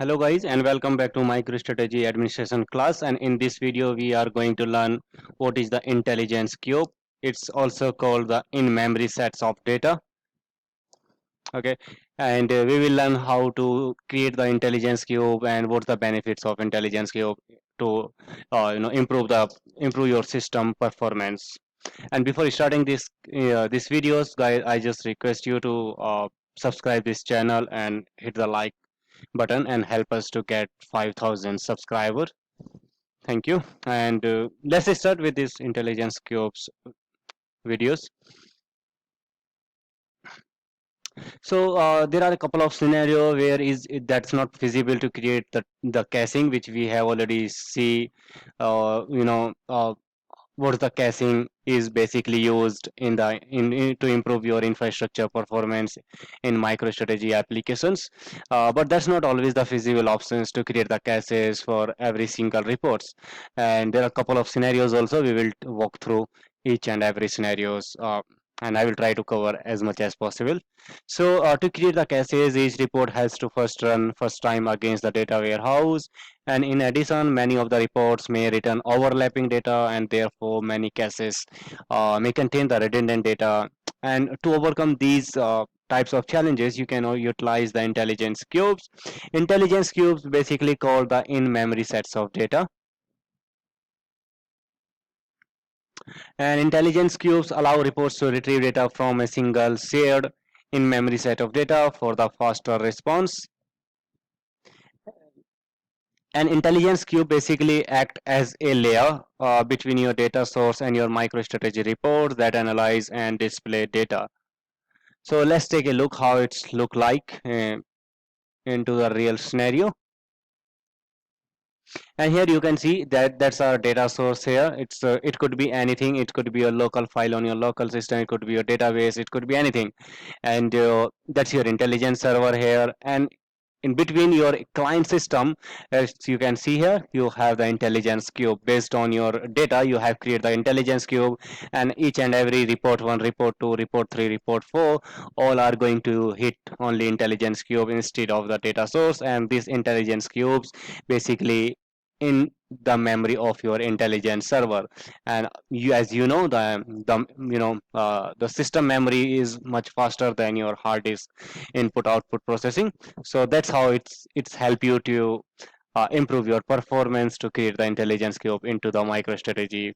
Hello guys and welcome back to MicroStrategy Administration class, and in this video we are going to learn what is the intelligence cube. It's also called the in-memory sets of data. Okay, and we will learn how to create the intelligence cube and what's the benefits of intelligence cube to improve your system performance. And before starting this videos guys, I just request you to subscribe this channel and hit the like button and help us to get 5,000 subscribers. Thank you. And let's start with this intelligence cubes videos. So there are a couple of scenario where that's not feasible to create the caching, which we have already see. What the caching is basically used to improve your infrastructure performance in MicroStrategy applications, but that's not always the feasible options to create the caches for every single reports. And there are a couple of scenarios also. We will walk through each and every scenarios, and I will try to cover as much as possible. So to create the caches, each report has to first run first time against the data warehouse, and in addition, many of the reports may return overlapping data, and therefore many caches may contain the redundant data. And to overcome these types of challenges, you can utilize the intelligence cubes. Intelligence cubes basically called the in-memory sets of data. And intelligence cubes allow reports to retrieve data from a single shared in-memory set of data for the faster response. An intelligence cube basically act as a layer between your data source and your MicroStrategy reports that analyze and display data. So let's take a look how it's look like into the real scenario. And here you can see that that's our data source here. It could be anything. It could be a local file on your local system. It could be a database. It could be anything. And that's your intelligence server here. And in between your client system, as you can see here, you have the intelligence cube. Based on your data, you have created the intelligence cube, and each and every report 1, report 2, report 3, report 4, all are going to hit only intelligence cube instead of the data source. And these intelligence cubes basically in the memory of your intelligence server. And you, as you know, the system memory is much faster than your hard disk input output processing. So that's how it's help you to improve your performance to create the intelligence cube into the MicroStrategy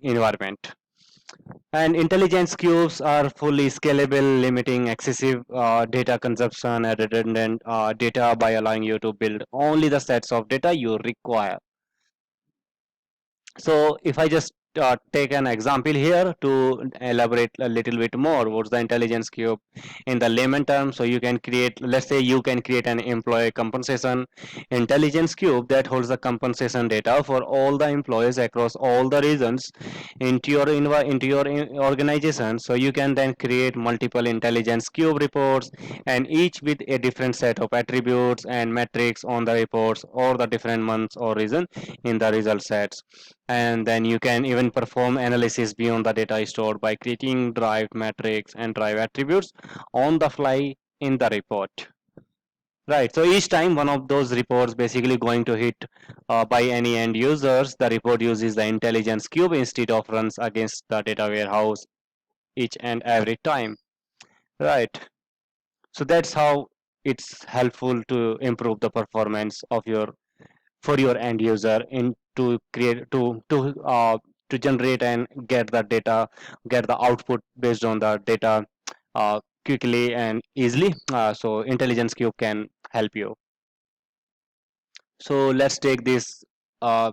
environment. And intelligence cubes are fully scalable, limiting excessive data consumption and redundant data by allowing you to build only the sets of data you require. So if I just take an example here to elaborate a little bit more, what's the intelligence cube in the layman term? So you can create, let's say you can create an employee compensation intelligence cube that holds the compensation data for all the employees across all the regions into your organization. So you can then create multiple intelligence cube reports, and each with a different set of attributes and metrics on the reports or the different months or region in the result sets. And then you can even perform analysis beyond the data stored by creating derived metrics and derived attributes on the fly in the report. Right, so each time one of those reports basically going to hit by any end users, the report uses the intelligence cube instead of runs against the data warehouse each and every time. Right, so that's how it's helpful to improve the performance of your for your end user in to create to generate and get the data, get the output based on the data quickly and easily. So intelligence cube can help you. So let's take uh,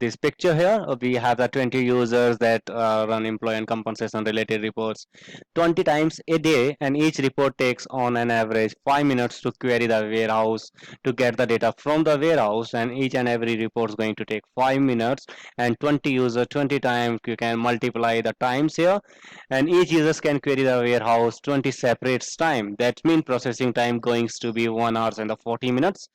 this picture here. We have the 20 users that run employee and compensation related reports 20 times a day, and each report takes on an average 5 minutes to query the warehouse to get the data from the warehouse. And each and every report is going to take 5 minutes, and 20 users 20 times, you can multiply the times here, and each users can query the warehouse 20 separate time. That means processing time going to be 1 hour and the 40 minutes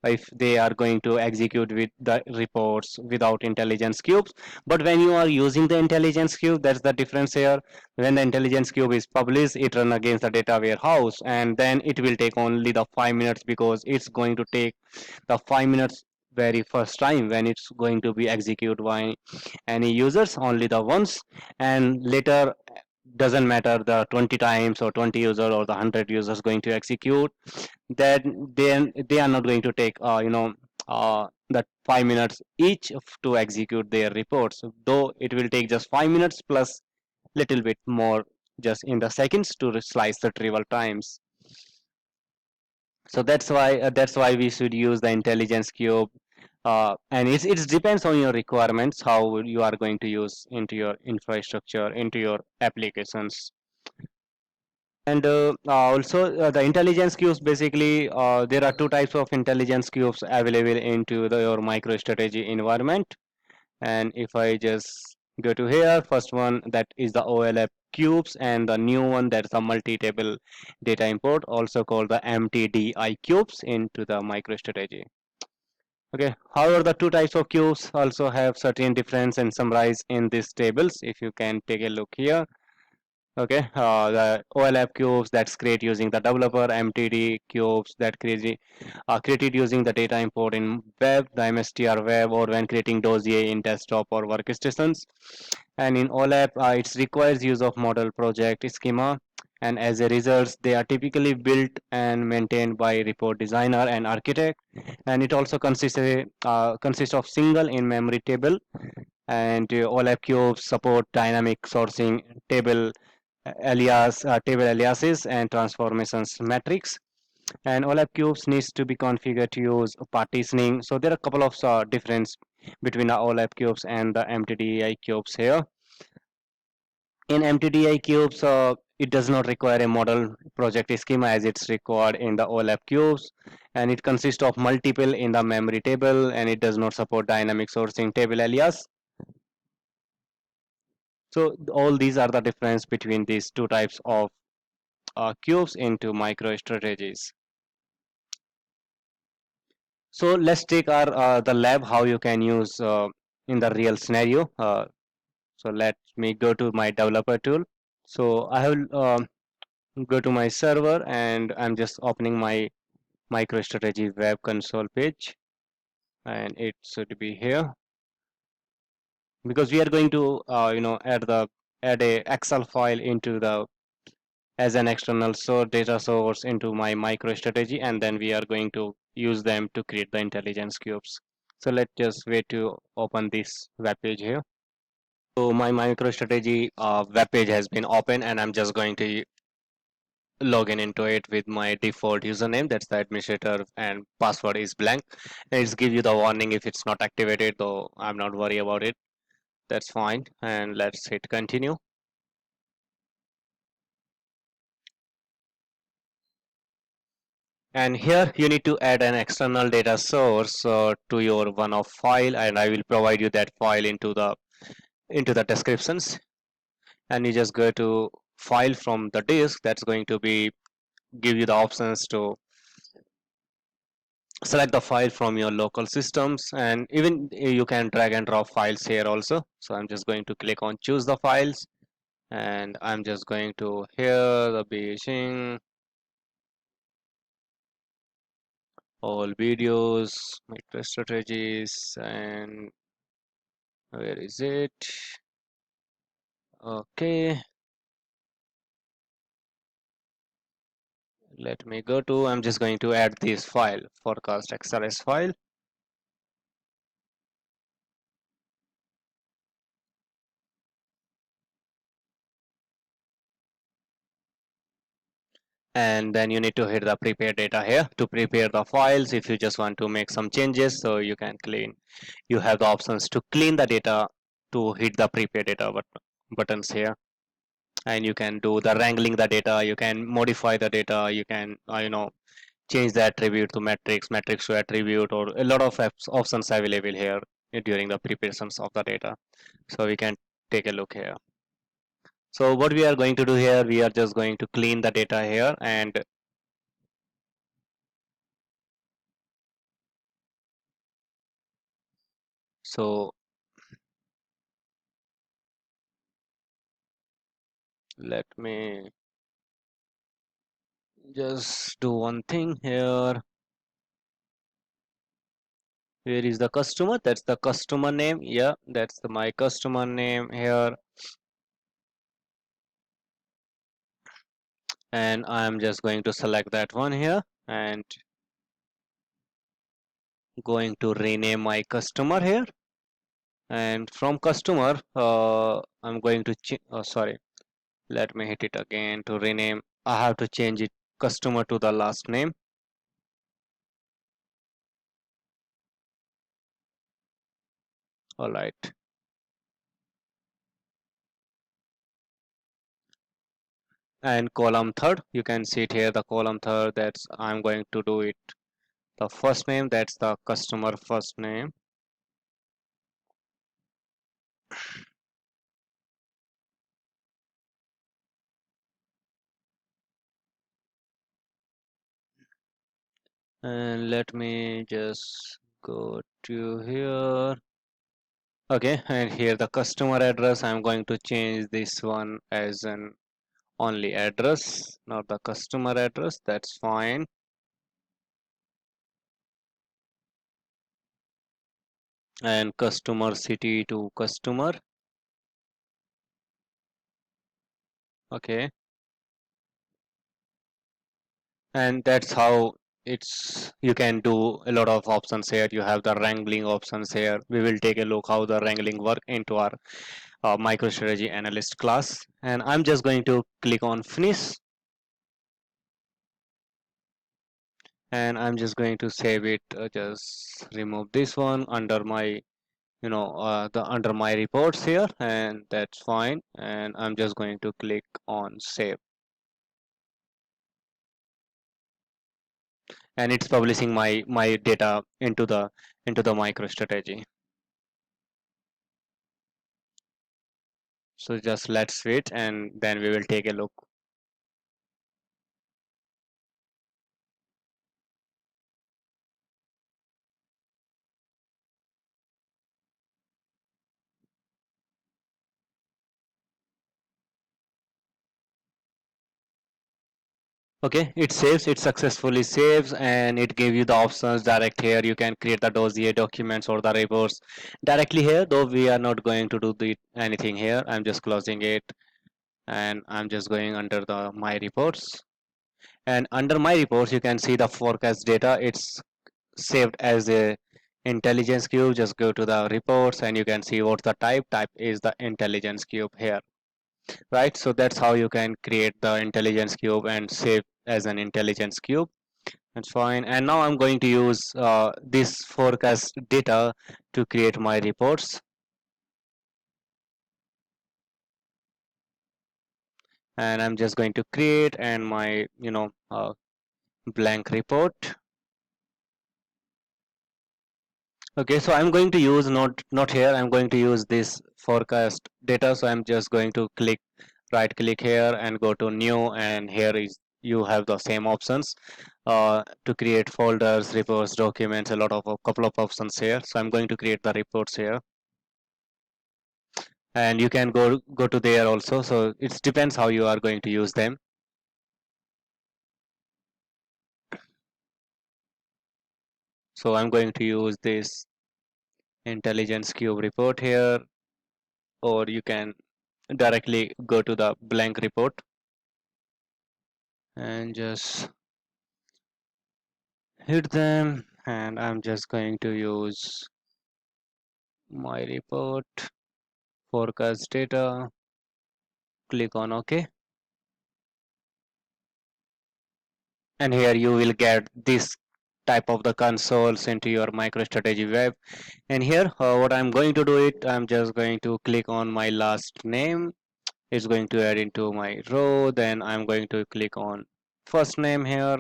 if they are going to execute with the reports with without intelligence cubes. But when you are using the intelligence cube, that's the difference here. When the intelligence cube is published, it run against the data warehouse, and then it will take only the 5 minutes, because it's going to take the 5 minutes very first time when it's going to be executed by any users, only the ones. And later, doesn't matter the 20 times or 20 user or the 100 users going to execute, that they are not going to take that 5 minutes each to execute their reports, though it will take just 5 minutes plus little bit more, just in the seconds, to slice the trivial times. So that's why we should use the intelligence cube. And it depends on your requirements, how you are going to use into your infrastructure, into your applications. And also, the intelligence cubes, basically, there are two types of intelligence cubes available into your MicroStrategy environment. And if I just go to here, first one, that is the OLAP cubes, and the new one, that's the multi-table data import, also called the MTDI cubes, into the MicroStrategy. Okay, however, the two types of cubes also have certain difference and summarized in these tables. If you can take a look here. Okay, the OLAP cubes that's created using the developer, MTD cubes that created using the data import in web, the MSTR web, or when creating dossier in desktop or workstations. And in OLAP, it requires use of model project schema, and as a result, they are typically built and maintained by report designer and architect. And it also consists of single in-memory table, and OLAP cubes support dynamic sourcing, table aliases, and transformations matrix. And OLAP cubes needs to be configured to use partitioning. So there are a couple of difference between the OLAP cubes and the MTDI cubes here. In MTDI cubes, it does not require a model project schema as it's required in the OLAP cubes, and it consists of multiple in the memory table, and it does not support dynamic sourcing table alias. So all these are the difference between these two types of cubes into MicroStrategies. So let's take our the lab, how you can use in the real scenario. So let me go to my developer tool. So I have go to my server, and I'm just opening my MicroStrategy web console page, and it should be here, because we are going to add a Excel file into the as an external data source into my MicroStrategy, and then we are going to use them to create the intelligence cubes. So let's just wait to open this web page here. So my MicroStrategy web page has been open, and I'm just going to log in into it with my default username, that's the administrator, and password is blank. It's give you the warning if it's not activated, though I'm not worried about it. That's fine, and let's hit continue. And here you need to add an external data source to your one-off file, and I will provide you that file into the descriptions. And you just go to file from the disk. That's going to be give you the options to select the file from your local systems, and even you can drag and drop files here also. So I'm just going to click on choose the files, and I'm just going to here the Beijing all videos, MicroStrategies, and where is it? Okay, let me go to, I'm just going to add this file, forecast XLS file, and then you need to hit the prepare data here to prepare the files. If you just want to make some changes, so you can clean, you have the options to clean the data, to hit the prepare data buttons here, and you can do the wrangling the data, you can modify the data, you can change the attribute to matrix, matrix to attribute, or a lot of options available here during the preparations of the data. So we can take a look here. So what we are going to do here, we are just going to clean the data here, and so Let me just do one thing here. Where is the customer? That's the customer name. Yeah, that's my customer name here. And I'm just going to select that one here and going to rename my customer here. And from customer, I'm going to sorry, let me hit it again to rename. I have to change it customer to the last name. All right. And column third, you can see it here, the column third, that's I'm going to do it. The first name, that's the customer first name. And let me just go to here. Okay, and here the customer address, I'm going to change this one as an only address, not the customer address. That's fine. And customer city to customer. Okay, and that's how it's you can do a lot of options here. You have the wrangling options here. We will take a look how the wrangling work into our MicroStrategy analyst class. And I'm just going to click on finish, and I'm just going to save it. Just remove this one under my the under my reports here, and that's fine. And I'm just going to click on save, and it's publishing my data into the MicroStrategy. So just let's wait and then we will take a look. Okay, it successfully saves, and it gave you the options direct here. You can create the dossier documents or the reports directly here, though we are not going to do anything here. I'm just closing it, and I'm just going under the my reports. And under my reports, you can see the forecast data. It's saved as a intelligence cube. Just go to the reports and you can see what's the type is the intelligence cube here, right? So that's how you can create the intelligence cube and save as an intelligence cube. That's fine. And now I'm going to use this forecast data to create my reports. And I'm just going to create and my blank report. Okay, so I'm going to use not here. I'm going to use this forecast data. So I'm just going to right click here and go to new, and here is you have the same options to create folders, reports, documents, a couple of options here. So I'm going to create the reports here, and you can go to there also. So it depends how you are going to use them. So I'm going to use this intelligence cube report here, or you can directly go to the blank report and just hit them. And I'm just going to use my report forecast data, click on OK, and here you will get this type of the consoles into your MicroStrategy web. And here what I'm going to do it, I'm just going to click on my last name. It's going to add into my row. Then I'm going to click on first name here,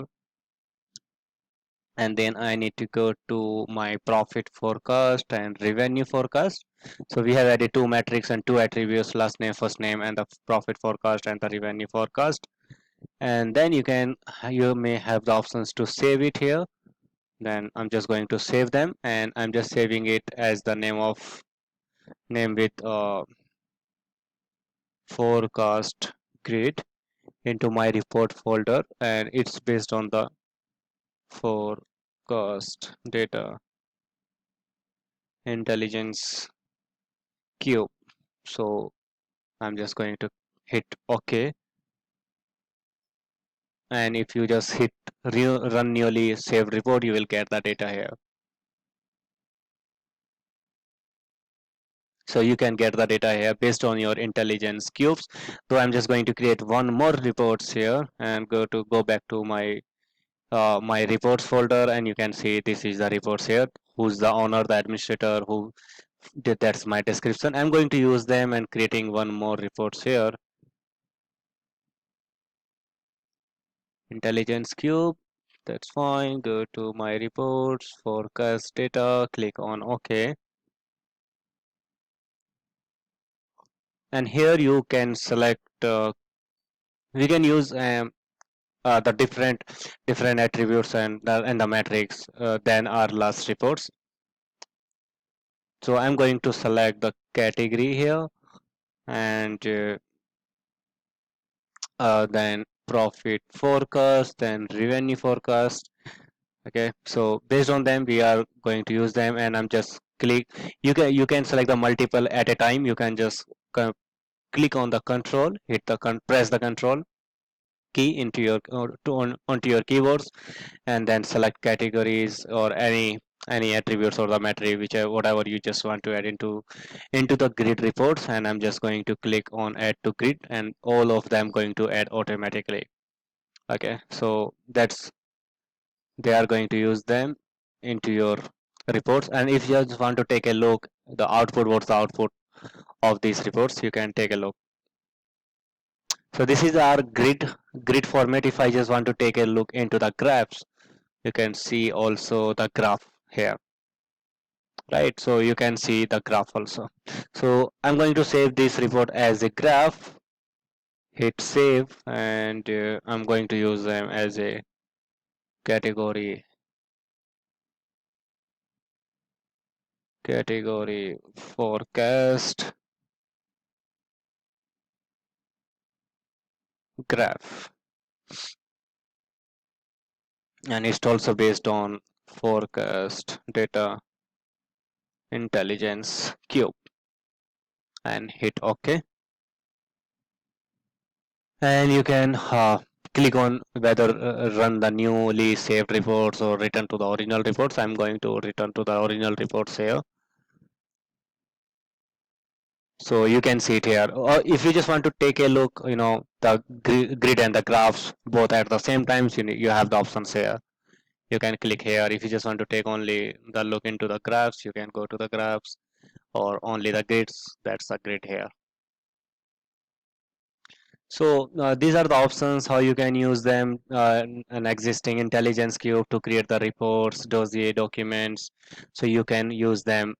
and then I need to go to my profit forecast and revenue forecast. So we have added two metrics and two attributes, last name, first name, and the profit forecast and the revenue forecast. And then you may have the options to save it here. Then I'm just going to save them, and I'm just saving it as the name with forecast grid into my report folder, and it's based on the forecast data intelligence cube. So I'm just going to hit OK, and if you just hit run newly saved report, you will get the data here. So you can get the data here based on your intelligence cubes. So I'm just going to create one more reports here and go back to my reports folder, and you can see this is the reports here. Who's the owner, the administrator, who did, that's my description. I'm going to use them and creating one more reports here. Intelligence cube, that's fine. Go to my reports, forecast data, click on OK. And here you can select, we can use the different attributes and the metrics than our last reports. So I'm going to select the category here, and then profit forecast, then revenue forecast. Okay, so based on them we are going to use them, and I'm just click. You can select the multiple at a time. You can just click on the control, hit the press the control key into your onto your keyboards, and then select categories or any attributes or the metric, whichever whatever you just want to add into the grid reports. And I'm just going to click on add to grid, and all of them going to add automatically. Okay, so that's they are going to use them into your reports. And if you just want to take a look the output, what's the output of these reports, you can take a look. So this is our grid format. If I just want to take a look into the graphs, you can see also the graph here, right? So you can see the graph also. So I'm going to save this report as a graph, hit save, and I'm going to use them as a category forecast graph, and it's also based on forecast data intelligence cube, and hit OK. And you can click on whether run the newly saved reports or return to the original reports. I'm going to return to the original reports here. So you can see it here, or if you just want to take a look, the grid and the graphs both at the same times, you have the options here. You can click here. If you just want to take only the look into the graphs, you can go to the graphs, or only the grids, that's the grid here. So these are the options how you can use them, an existing intelligence cube to create the reports, dossier documents, so you can use them.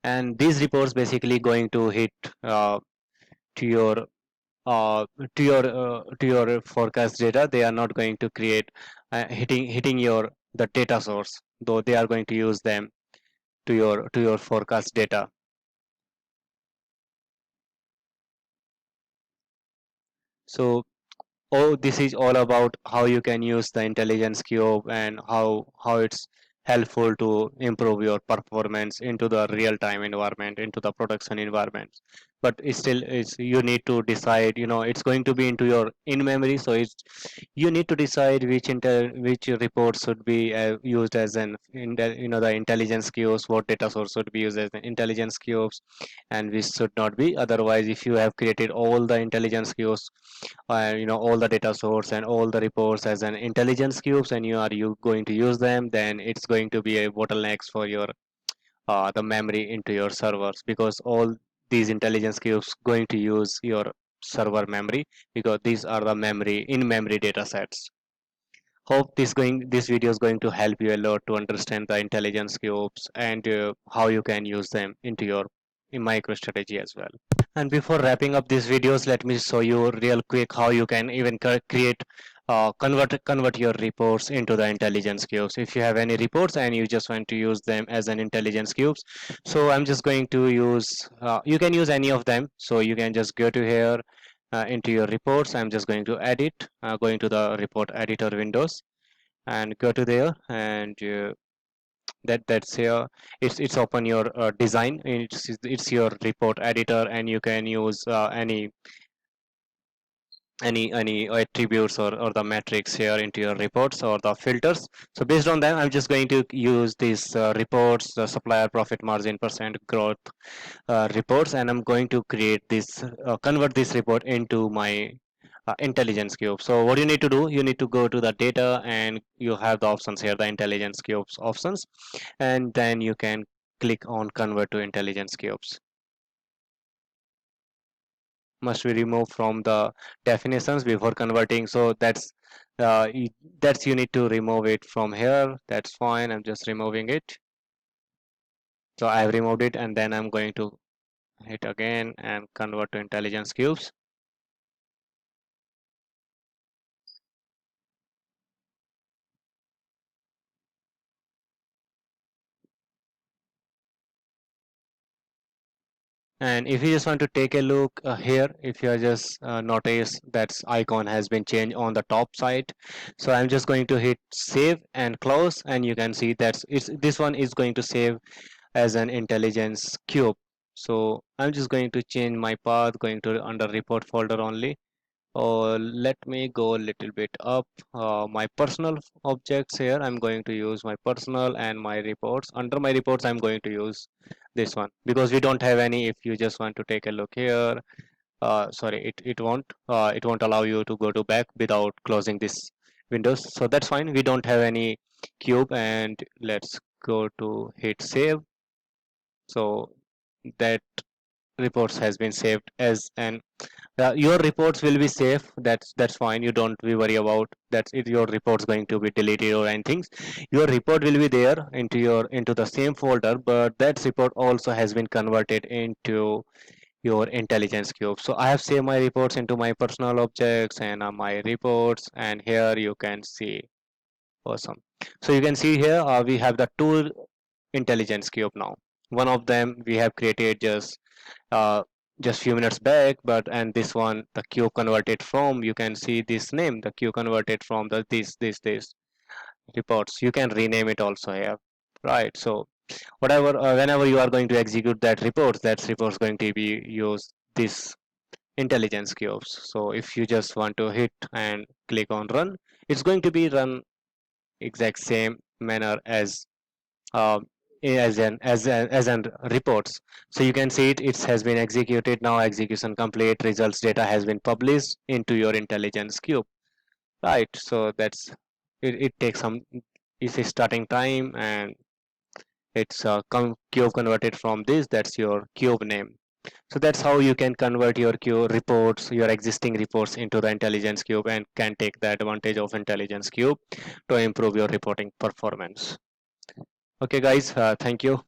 And these reports basically going to hit to your to your forecast data. They are not going to create hitting your the data source, though they are going to use them to your forecast data. So this is all about how you can use the intelligence cube and how it's helpful to improve your performance into the real time environment, into the production environments. But it still is, you need to decide, it's going to be into your in memory. So it's, you need to decide which report should be used as the intelligence cubes, what data source should be used as an intelligence cubes, and which should not be. Otherwise, if you have created all the intelligence cubes, all the data source and all the reports as an intelligence cubes, and you going to use them, then it's going to be a bottlenecks for your the memory into your servers, because all these intelligence cubes going to use your server memory, because these are the memory in memory data sets. Hope this video is going to help you a lot to understand the intelligence cubes and how you can use them into your in MicroStrategy as well. And before wrapping up these videos, let me show you real quick how you can even create convert your reports into the intelligence cubes. If you have any reports and you just want to use them as an intelligence cubes, so I'm just going to use you can use any of them. So you can just go to here, into your reports. I'm just going to edit, going to the report editor windows and go to there, and that's here. It's open your design. It's your report editor, and you can use any attributes or the metrics here into your reports or the filters. So based on them, I'm just going to use these reports, the supplier profit margin percent growth reports, and I'm going to create this, convert this report into my intelligence cube. So what you need to do, you need to go to the data, and you have the options here, the intelligence cubes options, and then you can click on convert to intelligence cubes. Must be removed from the definitions before converting, so uh, y- that's you need to remove it from here. That's fine, I'm just removing it. So I have removed it, and then I'm going to hit again and convert to intelligence cubes. And if you just want to take a look here, if you just notice that icon has been changed on the top side. So I'm just going to hit save and close, and you can see that this one is going to save as an intelligence cube. So I'm just going to change my path, going to under report folder only, or let me go a little bit up. My personal objects here, I'm going to use my personal, and my reports, under my reports I'm going to use this one because we don't have any. If you just want to take a look here, sorry, it won't allow you to go to back without closing this windows, so that's fine. We don't have any cube, and let's go to hit save. So that reports has been saved as an your reports will be safe. That's fine, you don't be worry about that if your reports going to be deleted or anything. Your report will be there into the same folder, but that report also has been converted into your intelligence cube. So I have saved my reports into my personal objects and my reports, and here you can see. Awesome. So you can see here we have the two intelligence cube now. One of them we have created uh, just few minutes back, but and this one the cube converted from, you can see this name, the queue converted from the this reports. You can rename it also here, right? So whatever whenever you are going to execute that report's going to be use this intelligence cubes. So if you just want to hit and click on run, it's going to be run exact same manner uh, as an reports. So you can see it has been executed now. Execution complete, results data has been published into your intelligence cube, right? So it takes some, it's a starting time, and it's cube converted from this, that's your cube name. So that's how you can convert your cube reports, your existing reports, into the intelligence cube, and can take the advantage of intelligence cube to improve your reporting performance. Okay guys, thank you.